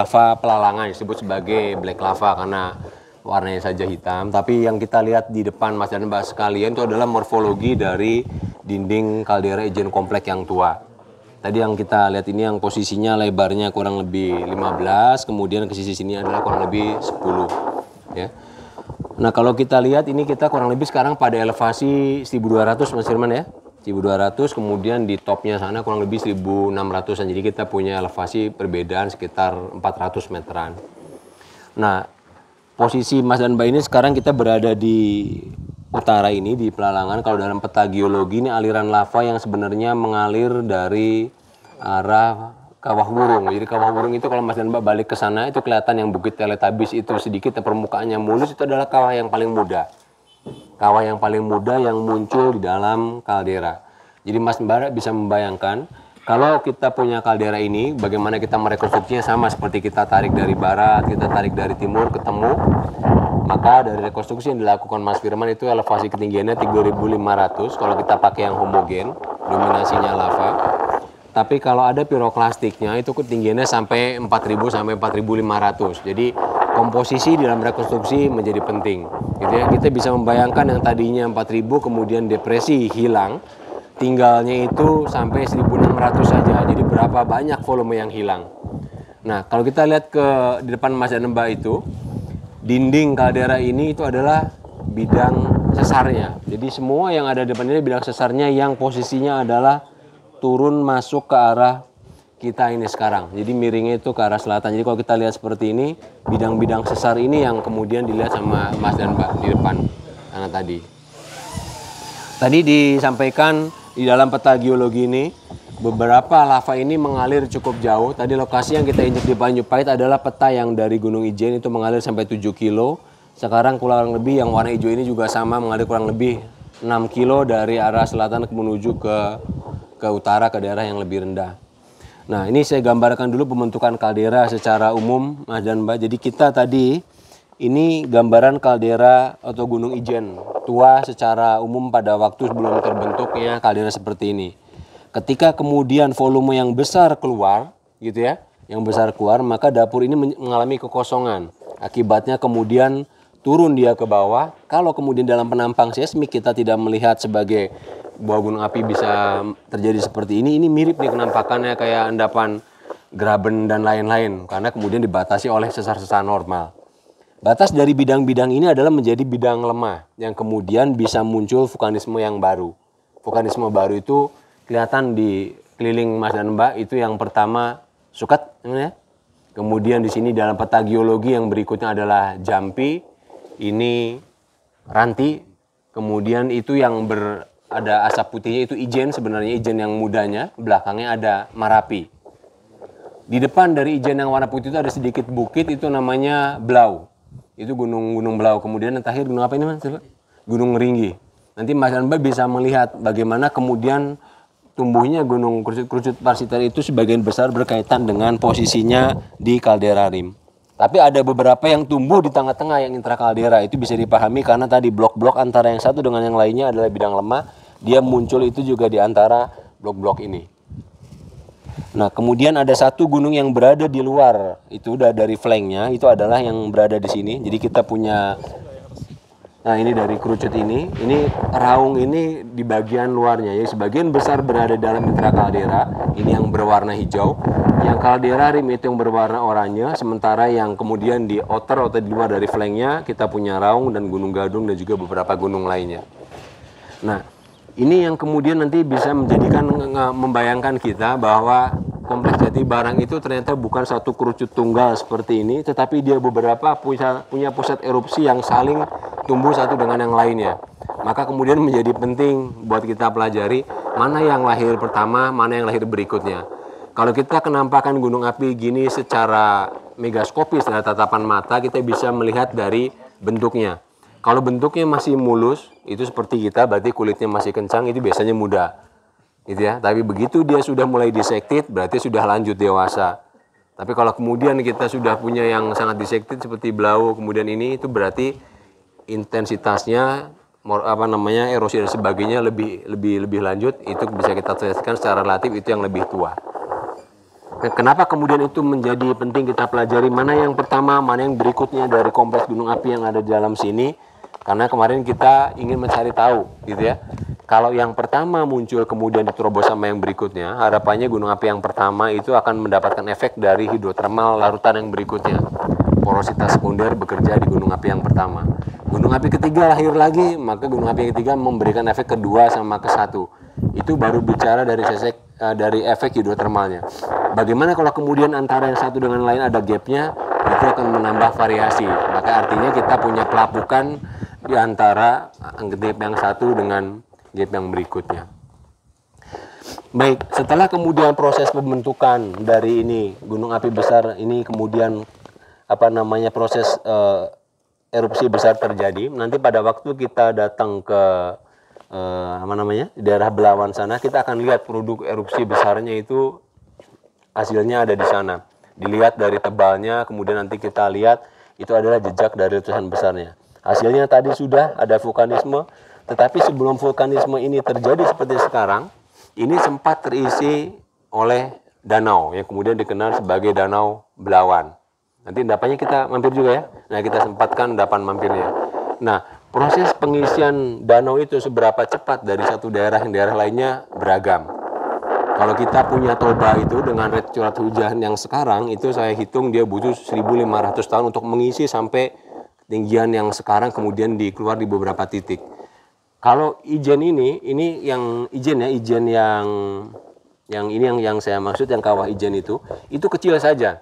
lava pelalangan disebut sebagai black lava karena warnanya saja hitam. Tapi yang kita lihat di depan Mas dan Mbak sekalian itu adalah morfologi dari dinding kaldera ijen kompleks yang tua. Tadi yang kita lihat ini yang posisinya lebarnya kurang lebih 15, kemudian ke sisi sini adalah kurang lebih 10. Ya. Nah kalau kita lihat ini kita kurang lebih sekarang pada elevasi 1200 Mas Firman ya. 1200, kemudian di topnya sana kurang lebih 1600-an. Jadi kita punya elevasi perbedaan sekitar 400 meteran. Nah, posisi Mas dan Mbak ini sekarang kita berada di utara ini, di Pelalangan. Kalau dalam peta geologi ini aliran lava yang sebenarnya mengalir dari arah Kawah Wurung. Jadi Kawah Wurung itu kalau Mas dan Mbak balik ke sana itu kelihatan yang Bukit Teletabis itu sedikit permukaannya mulus, itu adalah kawah yang paling muda. Kawah yang paling muda yang muncul di dalam kaldera. Jadi Mas Mbak bisa membayangkan kalau kita punya kaldera ini, bagaimana kita merekonstruksinya sama seperti kita tarik dari barat, kita tarik dari timur ketemu. Maka dari rekonstruksi yang dilakukan Mas Firman itu elevasi ketinggiannya 3.500 kalau kita pakai yang homogen, dominasinya lava. Tapi kalau ada piroklastiknya itu ketinggiannya sampai 4.000 sampai 4.500. Jadi komposisi di dalam rekonstruksi menjadi penting. Gitu ya. Kita bisa membayangkan yang tadinya 4.000 kemudian depresi hilang, tinggalnya itu sampai 1.600 saja. Jadi berapa banyak volume yang hilang. Nah, kalau kita lihat di depan Mas dan Mbak itu, dinding kaldera ini itu adalah bidang sesarnya. Jadi semua yang ada di depan ini bidang sesarnya yang posisinya adalah turun masuk ke arah kita ini sekarang. Jadi miringnya itu ke arah selatan. Jadi kalau kita lihat seperti ini, bidang-bidang sesar ini yang kemudian dilihat sama Mas dan Mbak di depan sana tadi. Tadi disampaikan di dalam peta geologi ini, beberapa lava ini mengalir cukup jauh. Tadi lokasi yang kita injek di Banyu Pait adalah peta yang dari Gunung Ijen itu mengalir sampai 7 kilo. Sekarang kurang lebih yang warna hijau ini juga sama mengalir kurang lebih 6 kilo dari arah selatan menuju ke utara ke daerah yang lebih rendah. Nah ini saya gambarkan dulu pembentukan kaldera secara umum Mas dan Mbak. Jadi kita tadi ini gambaran kaldera atau Gunung Ijen tua secara umum pada waktu sebelum terbentuknya kaldera seperti ini. Ketika kemudian volume yang besar keluar gitu ya, yang besar keluar maka dapur ini mengalami kekosongan. Akibatnya kemudian turun dia ke bawah. Kalau kemudian dalam penampang seismik kita tidak melihat sebagai bahwa gunung api bisa terjadi seperti ini mirip nih penampakannya kayak endapan graben dan lain-lain karena kemudian dibatasi oleh sesar-sesar normal. Batas dari bidang-bidang ini adalah menjadi bidang lemah yang kemudian bisa muncul vulkanisme yang baru. Vulkanisme baru itu kelihatan di keliling Mas dan Mbak itu yang pertama Suket ya. Kemudian di sini dalam peta geologi yang berikutnya adalah Jampi, ini Ranti, kemudian itu yang ada asap putihnya itu Ijen, sebenarnya Ijen yang mudanya, belakangnya ada Marapi. Di depan dari Ijen yang warna putih itu ada sedikit bukit, itu namanya Blau. Itu gunung Blau. Kemudian yang terakhir gunung apa ini Mas? Gunung Ringgi. Nanti Mas dan Mbak bisa melihat bagaimana kemudian tumbuhnya gunung kerucut-kerucut parsiter itu sebagian besar berkaitan dengan posisinya di kaldera rim. Tapi ada beberapa yang tumbuh di tengah-tengah yang intrakaldera itu bisa dipahami karena tadi blok-blok antara yang satu dengan yang lainnya adalah bidang lemah. Dia muncul itu juga di antara blok-blok ini. Nah kemudian ada satu gunung yang berada di luar, itu udah dari flanknya, itu adalah yang berada di sini. Jadi kita punya, nah ini dari kerucut ini raung ini di bagian luarnya. Jadi sebagian besar berada dalam intrakaldera, ini yang berwarna hijau. Yang kaldera rim itu yang berwarna oranye, sementara yang kemudian di outer atau di luar dari flanknya kita punya raung dan gunung gadung dan juga beberapa gunung lainnya. Nah ini yang kemudian nanti bisa menjadikan membayangkan kita bahwa kompleks Jati Barang itu ternyata bukan satu kerucut tunggal seperti ini, tetapi dia beberapa punya pusat erupsi yang saling tumbuh satu dengan yang lainnya. Maka kemudian menjadi penting buat kita pelajari mana yang lahir pertama, mana yang lahir berikutnya. Kalau kita kenampakan gunung api gini secara megaskopis dari tatapan mata, kita bisa melihat dari bentuknya. Kalau bentuknya masih mulus, itu seperti kita, berarti kulitnya masih kencang, itu biasanya muda. Gitu ya. Tapi begitu dia sudah mulai disected, berarti sudah lanjut dewasa. Tapi kalau kemudian kita sudah punya yang sangat disected seperti Blau, kemudian ini, itu berarti intensitasnya, erosi dan sebagainya lebih lanjut, itu bisa kita selesaikan secara relatif itu yang lebih tua. Kenapa kemudian itu menjadi penting kita pelajari mana yang pertama, mana yang berikutnya dari kompleks gunung api yang ada di dalam sini? Karena kemarin kita ingin mencari tahu, gitu ya. Kalau yang pertama muncul kemudian diterobos sama yang berikutnya, harapannya gunung api yang pertama itu akan mendapatkan efek dari hidrotermal larutan yang berikutnya. Porositas sekunder bekerja di gunung api yang pertama. Gunung api ketiga lahir lagi, maka gunung api yang ketiga memberikan efek kedua sama ke satu. Itu baru bicara dari efek hidrotermalnya. Bagaimana kalau kemudian antara yang satu dengan lain ada gapnya, itu akan menambah variasi. Maka artinya kita punya pelapukan di antara gap yang satu dengan gap yang berikutnya. Baik, setelah kemudian proses pembentukan dari ini gunung api besar ini kemudian proses erupsi besar terjadi, nanti pada waktu kita datang ke daerah Belawan sana, kita akan lihat produk erupsi besarnya itu hasilnya ada di sana. Dilihat dari tebalnya, kemudian nanti kita lihat itu adalah jejak dari letusan besarnya. Hasilnya tadi sudah ada vulkanisme, tetapi sebelum vulkanisme ini terjadi seperti sekarang, ini sempat terisi oleh danau yang kemudian dikenal sebagai Danau Belawan. Nanti endapannya kita mampir juga ya. Nah, kita sempatkan endapan mampirnya. Nah, proses pengisian danau itu seberapa cepat dari satu daerah yang daerah lainnya beragam. Kalau kita punya Toba itu dengan rate curah hujan yang sekarang itu saya hitung dia butuh 1.500 tahun untuk mengisi sampai ketinggian yang sekarang kemudian dikeluar di beberapa titik. Kalau Ijen ini yang Ijen ya, Ijen yang saya maksud yang kawah Ijen itu kecil saja.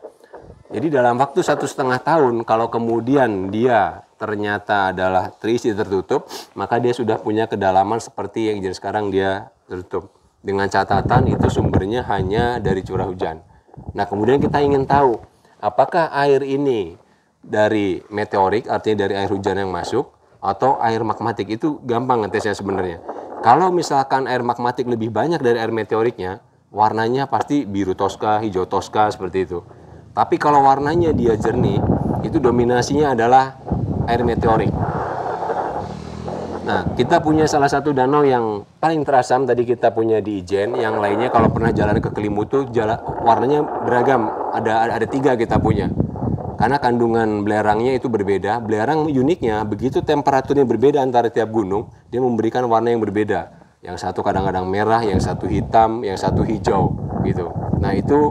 Jadi dalam waktu 1,5 tahun kalau kemudian dia ternyata adalah terisi tertutup, maka dia sudah punya kedalaman seperti yang Ijen sekarang dia tertutup. Dengan catatan itu sumbernya hanya dari curah hujan. Nah, kemudian kita ingin tahu apakah air ini dari meteorik, artinya dari air hujan yang masuk, atau air magmatik. Itu gampang ngetesnya sebenarnya. Kalau misalkan air magmatik lebih banyak dari air meteoriknya, warnanya pasti biru toska, hijau toska seperti itu. Tapi kalau warnanya dia jernih, itu dominasinya adalah air meteorik. Nah, kita punya salah satu danau yang paling terasam tadi kita punya di Ijen, yang lainnya kalau pernah jalan ke Kelimutu, warnanya beragam. Ada 3 kita punya. Karena kandungan belerangnya itu berbeda. Belerang uniknya, begitu temperaturnya berbeda antara tiap gunung, dia memberikan warna yang berbeda. Yang satu kadang-kadang merah, yang satu hitam, yang satu hijau, gitu. Nah, itu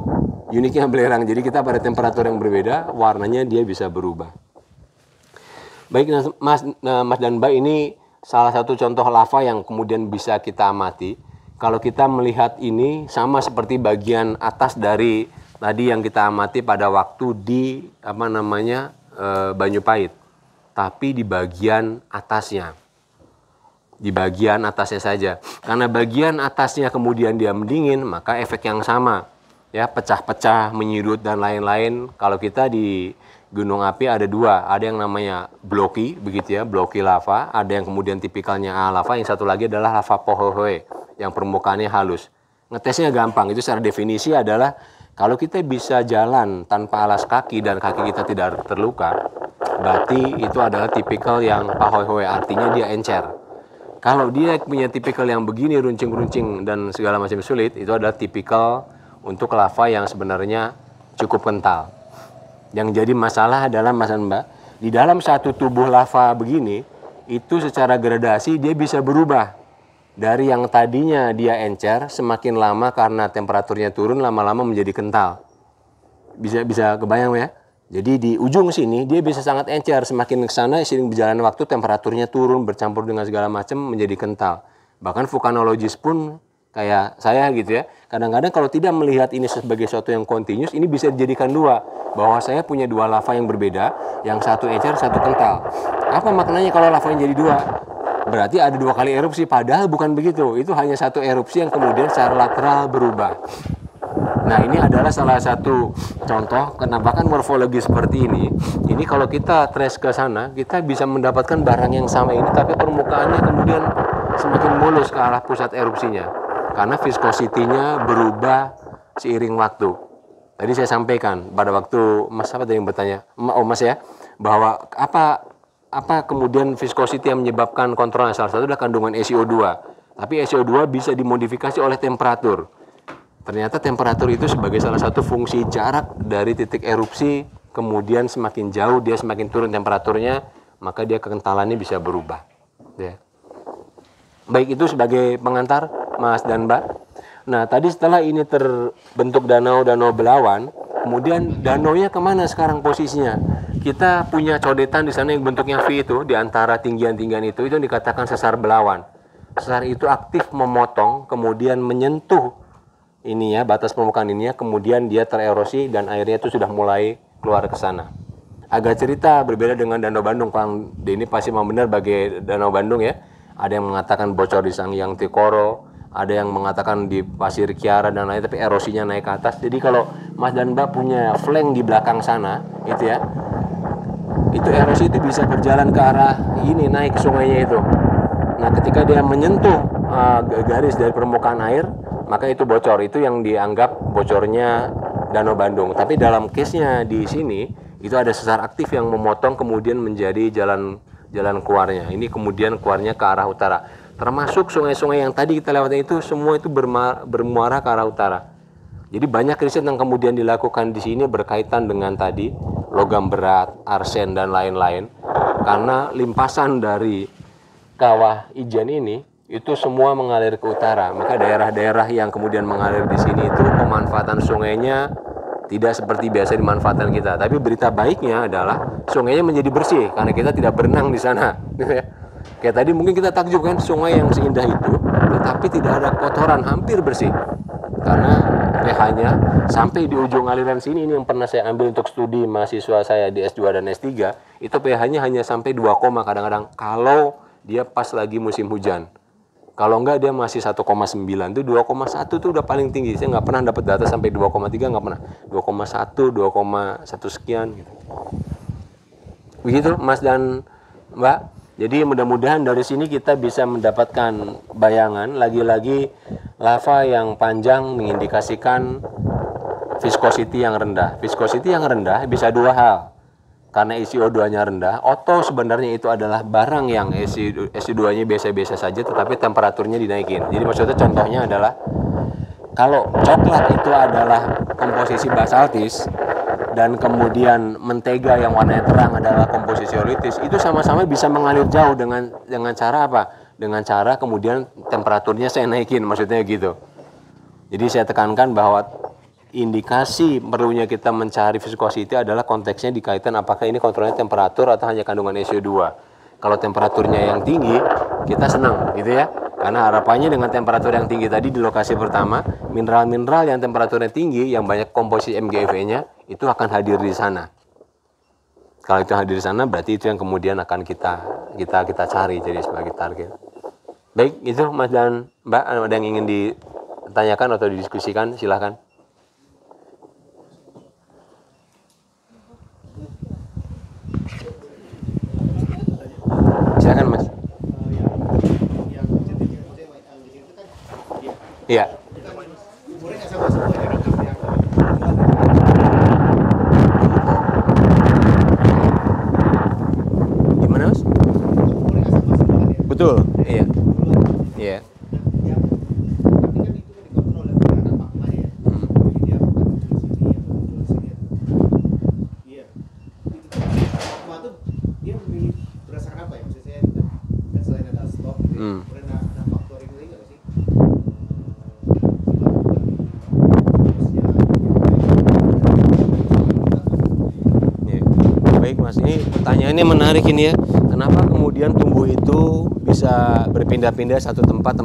uniknya belerang. Jadi kita pada temperatur yang berbeda, warnanya dia bisa berubah. Baik, Mas dan Mbak, ini salah satu contoh lava yang kemudian bisa kita amati. Kalau kita melihat ini sama seperti bagian atas dari tadi yang kita amati pada waktu di Banyu Pait, tapi di bagian atasnya. Di bagian atasnya saja. Karena bagian atasnya kemudian dia mendingin, maka efek yang sama. Ya, pecah-pecah, menyirut dan lain-lain. Kalau kita di gunung api ada 2, ada yang namanya bloki, begitu ya, bloki lava, ada yang kemudian tipikalnya lava, yang satu lagi adalah lava pohohoe, yang permukaannya halus. Ngetesnya gampang, itu secara definisi adalah kalau kita bisa jalan tanpa alas kaki dan kaki kita tidak terluka, berarti itu adalah tipikal yang pohohoe, artinya dia encer. Kalau dia punya tipikal yang begini, runcing-runcing dan segala macam sulit, itu adalah tipikal untuk lava yang sebenarnya cukup kental. Yang jadi masalah adalah, Mas dan Mbak, di dalam satu tubuh lava begini, itu secara gradasi dia bisa berubah. Dari yang tadinya dia encer, semakin lama karena temperaturnya turun, lama-lama menjadi kental. Bisa kebayang ya? Jadi di ujung sini dia bisa sangat encer, semakin ke sana seiring berjalannya waktu temperaturnya turun bercampur dengan segala macam menjadi kental. Bahkan vulkanologis pun kayak saya gitu ya, kadang-kadang kalau tidak melihat ini sebagai sesuatu yang continuous, ini bisa dijadikan 2, bahwa saya punya 2 lava yang berbeda, yang satu encer, satu kental. Apa maknanya kalau lavanya jadi 2? Berarti ada 2 kali erupsi, padahal bukan begitu. Itu hanya satu erupsi yang kemudian secara lateral berubah. Nah, ini adalah salah satu contoh kenapa kan morfologi seperti ini kalau kita trace ke sana, kita bisa mendapatkan barang yang sama ini, tapi permukaannya kemudian semakin mulus ke arah pusat erupsinya. Karena viscosity-nya berubah seiring waktu. Tadi saya sampaikan pada waktu Mas apa tadi yang bertanya, Mas ya, bahwa apa kemudian viscosity yang menyebabkan kontrolnya, salah satu adalah kandungan SiO2. Tapi SiO2 bisa dimodifikasi oleh temperatur. Ternyata temperatur itu sebagai salah satu fungsi jarak dari titik erupsi, kemudian semakin jauh dia semakin turun temperaturnya, maka dia kekentalannya bisa berubah. Ya. Baik, itu sebagai pengantar Mas dan Mbak. Nah, tadi setelah ini terbentuk danau-danau belawan, kemudian danaunya kemana sekarang posisinya? Kita punya codetan di sana yang bentuknya V itu, di antara tinggian-tinggian itu yang dikatakan sesar belawan. Sesar itu aktif memotong, kemudian menyentuh ini ya, batas permukaan ini ya, kemudian dia tererosi dan airnya itu sudah mulai keluar ke sana. Agak cerita berbeda dengan Danau Bandung, Kang Denny pasti mau benar bagi Danau Bandung ya. Ada yang mengatakan bocor di Sangyang Tikoro, ada yang mengatakan di Pasir Kiara dan lain, tapi erosinya naik ke atas. Jadi kalau Mas dan Mbak punya flank di belakang sana, itu ya, itu erosi itu bisa berjalan ke arah ini, naik ke sungainya itu. Nah, ketika dia menyentuh garis dari permukaan air, maka itu bocor. Itu yang dianggap bocornya Danau Bandung. Tapi dalam case-nya di sini, itu ada sesar aktif yang memotong kemudian menjadi jalan keluarnya. Ini kemudian keluarnya ke arah utara. Termasuk sungai-sungai yang tadi kita lewati itu, semua itu bermuara ke arah utara. Jadi banyak riset yang kemudian dilakukan di sini berkaitan dengan tadi logam berat, arsen dan lain-lain. Karena limpasan dari kawah Ijen ini itu semua mengalir ke utara. Maka daerah-daerah yang kemudian mengalir di sini itu pemanfaatan sungainya tidak seperti biasa dimanfaatkan kita. Tapi berita baiknya adalah sungainya menjadi bersih karena kita tidak berenang di sana. Kayak tadi mungkin kita takjub kan, sungai yang seindah itu, tetapi tidak ada kotoran, hampir bersih. Karena pH-nya sampai di ujung aliran sini, ini yang pernah saya ambil untuk studi mahasiswa saya di S2 dan S3, itu pH-nya hanya sampai 2, kadang-kadang kalau dia pas lagi musim hujan. Kalau enggak dia masih 1,9, itu 2,1 tuh udah paling tinggi. Saya nggak pernah dapat data sampai 2,3, nggak pernah. 2,1, 2,1 sekian gitu. Begitu Mas dan Mbak. Jadi mudah-mudahan dari sini kita bisa mendapatkan bayangan, lagi-lagi lava yang panjang mengindikasikan viscosity yang rendah. Viscosity yang rendah bisa dua hal. Karena isi O2-nya rendah, Otto sebenarnya itu adalah barang yang isi O2-nya biasa-biasa saja, tetapi temperaturnya dinaikin. Jadi maksudnya contohnya adalah, kalau coklat itu adalah komposisi basaltis, dan kemudian mentega yang warnanya terang adalah komposisi olitis, itu sama-sama bisa mengalir jauh dengan cara apa? Dengan cara kemudian temperaturnya saya naikin, maksudnya gitu. Jadi saya tekankan bahwa indikasi perlunya kita mencari viscosity adalah konteksnya dikaitkan apakah ini kontrolnya temperatur atau hanya kandungan SO2. Kalau temperaturnya yang tinggi, kita senang gitu ya. Karena harapannya dengan temperatur yang tinggi tadi di lokasi pertama, mineral-mineral yang temperaturnya tinggi, yang banyak komposisi MgFe-nya, itu akan hadir di sana. Kalau itu hadir di sana, berarti itu yang kemudian akan kita cari jadi sebagai target. Baik, itu Mas dan Mbak, ada yang ingin ditanyakan atau didiskusikan, silahkan. Silakan Mas. Iya. Gimana Mas? Betul. Iya. Iya. Pertanyaannya menarik ini ya, kenapa kemudian tumbuh itu bisa berpindah-pindah satu tempat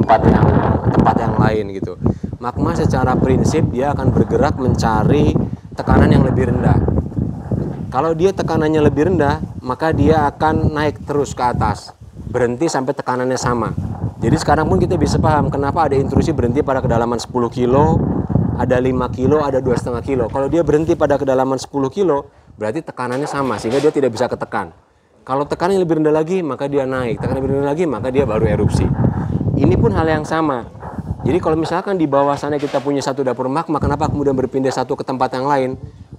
yang lain gitu. Magma secara prinsip dia akan bergerak mencari tekanan yang lebih rendah. Kalau dia tekanannya lebih rendah, maka dia akan naik terus ke atas, berhenti sampai tekanannya sama. Jadi sekarang pun kita bisa paham kenapa ada intrusi berhenti pada kedalaman 10 kilo, ada 5 kilo, ada 2,5 kilo. Kalau dia berhenti pada kedalaman 10 kilo, berarti tekanannya sama, sehingga dia tidak bisa ketekan. Kalau tekanannya lebih rendah lagi, maka dia naik. Tekanannya lebih rendah lagi, maka dia baru erupsi. Ini pun hal yang sama. Jadi kalau misalkan di bawah sana kita punya satu dapur magma, kenapa kemudian berpindah satu ke tempat yang lain?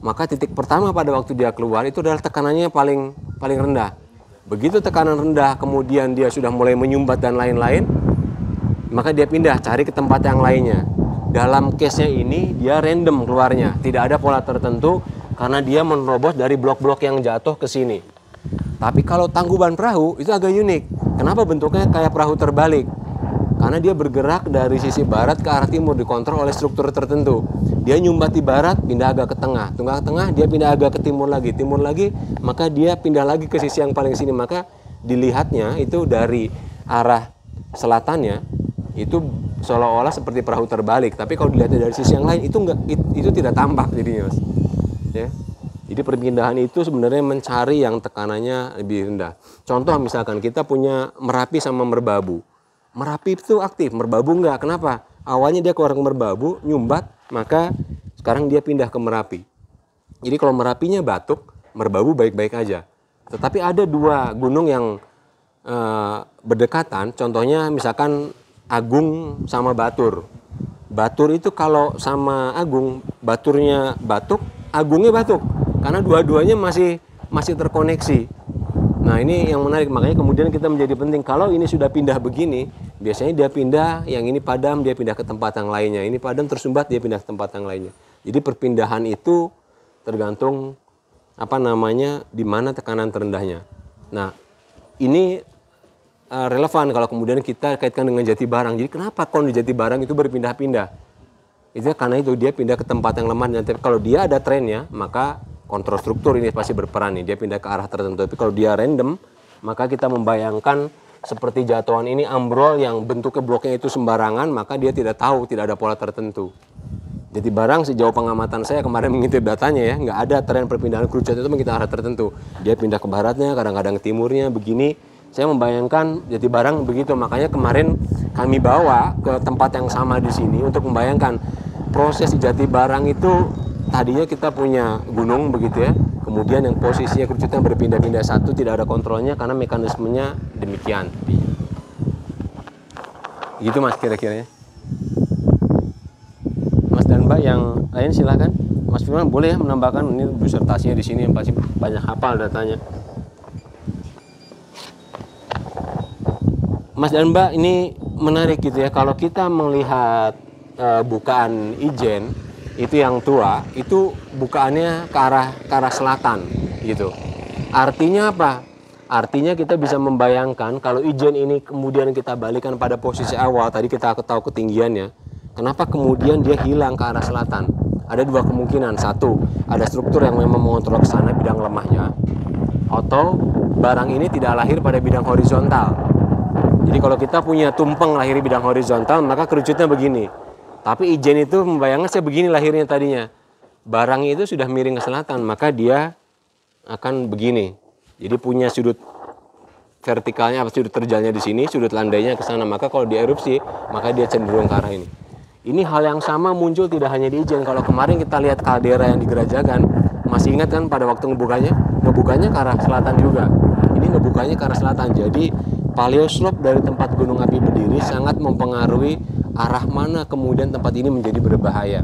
Maka titik pertama pada waktu dia keluar itu adalah tekanannya paling rendah. Begitu tekanan rendah, kemudian dia sudah mulai menyumbat dan lain-lain, maka dia pindah cari ke tempat yang lainnya. dalam case-nya ini dia random keluarnya, tidak ada pola tertentu karena dia menerobos dari blok-blok yang jatuh ke sini. Tapi kalau tangkuban perahu itu agak unik. Kenapa bentuknya kayak perahu terbalik? Karena dia bergerak dari sisi barat ke arah timur, dikontrol oleh struktur tertentu. Dia nyumbat di barat, pindah agak ke tengah. Tengah-tengah, dia pindah agak ke timur lagi, maka dia pindah lagi ke sisi yang paling sini. Maka dilihatnya itu dari arah selatannya, itu seolah-olah seperti perahu terbalik. Tapi kalau dilihatnya dari sisi yang lain, itu tidak tampak jadinya, Mas. Ya. Jadi perpindahan itu sebenarnya mencari yang tekanannya lebih rendah. Contoh misalkan kita punya Merapi sama Merbabu. Merapi itu aktif, Merbabu enggak. Kenapa? Awalnya dia keluar ke Merbabu, nyumbat, maka sekarang dia pindah ke Merapi. Jadi kalau Merapinya batuk, Merbabu baik-baik aja. Tetapi ada dua gunung yang berdekatan, contohnya misalkan Agung sama Batur. Batur itu kalau sama Agung, Baturnya batuk, Agungnya batuk. Karena dua-duanya masih terkoneksi. Nah ini yang menarik, makanya kemudian kita menjadi penting. Kalau ini sudah pindah begini, biasanya dia pindah, yang ini padam, dia pindah ke tempat yang lainnya. Ini padam tersumbat, dia pindah ke tempat yang lainnya. Jadi perpindahan itu tergantung di mana tekanan terendahnya. Nah ini relevan kalau kemudian kita kaitkan dengan Jatibarang. Jadi kenapa kon di Jatibarang itu berpindah-pindah? Itu karena itu dia pindah ke tempat yang lemah. Dan kalau dia ada trennya, maka kontrol struktur ini pasti berperan nih, dia pindah ke arah tertentu. Tapi kalau dia random, maka kita membayangkan seperti jatuhan ini ambrol yang bentuknya bloknya itu sembarangan, maka dia tidak tahu, tidak ada pola tertentu. Jadi barang sejauh pengamatan saya kemarin mengintip datanya ya, nggak ada tren perpindahan kerucut itu mengikuti arah tertentu. Dia pindah ke baratnya, kadang-kadang ke timurnya, begini. Saya membayangkan jadi barang begitu, makanya kemarin kami bawa ke tempat yang sama di sini untuk membayangkan proses di Jatibarang itu. Tadinya kita punya gunung begitu ya, kemudian yang posisinya kerucutnya berpindah-pindah satu, tidak ada kontrolnya karena mekanismenya demikian. Gitu Mas kira-kira ya. Mas dan Mbak yang lain silakan. Mas Firman boleh ya menambahkan, ini disertasinya di sini yang pasti banyak hafal datanya. Mas dan Mbak ini menarik gitu ya, kalau kita melihat bukaan Ijen itu yang tua, itu bukaannya ke arah selatan gitu. Artinya apa? Artinya kita bisa membayangkan kalau Ijen ini kemudian kita balikan pada posisi awal, tadi kita tahu ketinggiannya, kenapa kemudian dia hilang ke arah selatan? Ada dua kemungkinan. Satu, ada struktur yang memang mengontrol ke sana bidang lemahnya, atau barang ini tidak lahir pada bidang horizontal. Jadi kalau kita punya tumpeng lahir bidang horizontal, maka kerucutnya begini. Tapi Ijen itu membayangkan saya begini lahirnya tadinya. Barangnya itu sudah miring ke selatan, maka dia akan begini. Jadi punya sudut vertikalnya, sudut terjalnya di sini, sudut landainya ke sana. Maka kalau dia erupsi, maka dia cenderung ke arah ini. Ini hal yang sama muncul tidak hanya di Ijen. Kalau kemarin kita lihat kaldera yang di Gerajagan, masih ingat kan pada waktu ngebukanya ke arah selatan juga. Ini ngebukanya ke arah selatan. Jadi paleoslope dari tempat gunung api berdiri sangat mempengaruhi arah mana kemudian tempat ini menjadi berbahaya.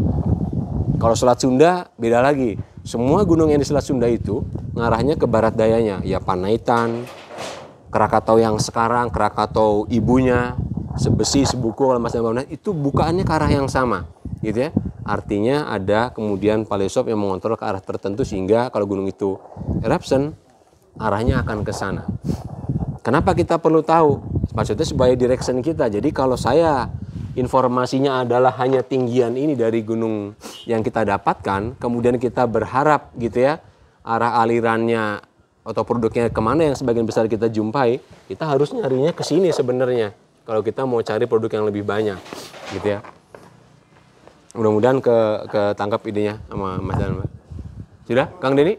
Kalau Selat Sunda beda lagi. Semua gunung yang di Selat Sunda itu ngarahnya ke barat dayanya. Ya Panaitan, Krakatau yang sekarang, Krakatau ibunya, Sebesi, Sebuku, kalau Mas Damar, itu bukaannya ke arah yang sama, gitu ya. Artinya ada kemudian paleosop yang mengontrol ke arah tertentu sehingga kalau gunung itu eruption, arahnya akan ke sana. Kenapa kita perlu tahu? Maksudnya sebagai direction kita. Jadi kalau saya informasinya adalah hanya tinggian ini dari gunung yang kita dapatkan, kemudian kita berharap gitu ya, arah alirannya atau produknya kemana yang sebagian besar kita jumpai, kita harus nyarinya ke sini sebenarnya kalau kita mau cari produk yang lebih banyak gitu ya. Mudah-mudahan ketangkap idenya sama Mas dan Mbak. Sudah, Kang Denny?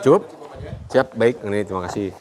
Cukup? Siap, baik. Ini terima kasih.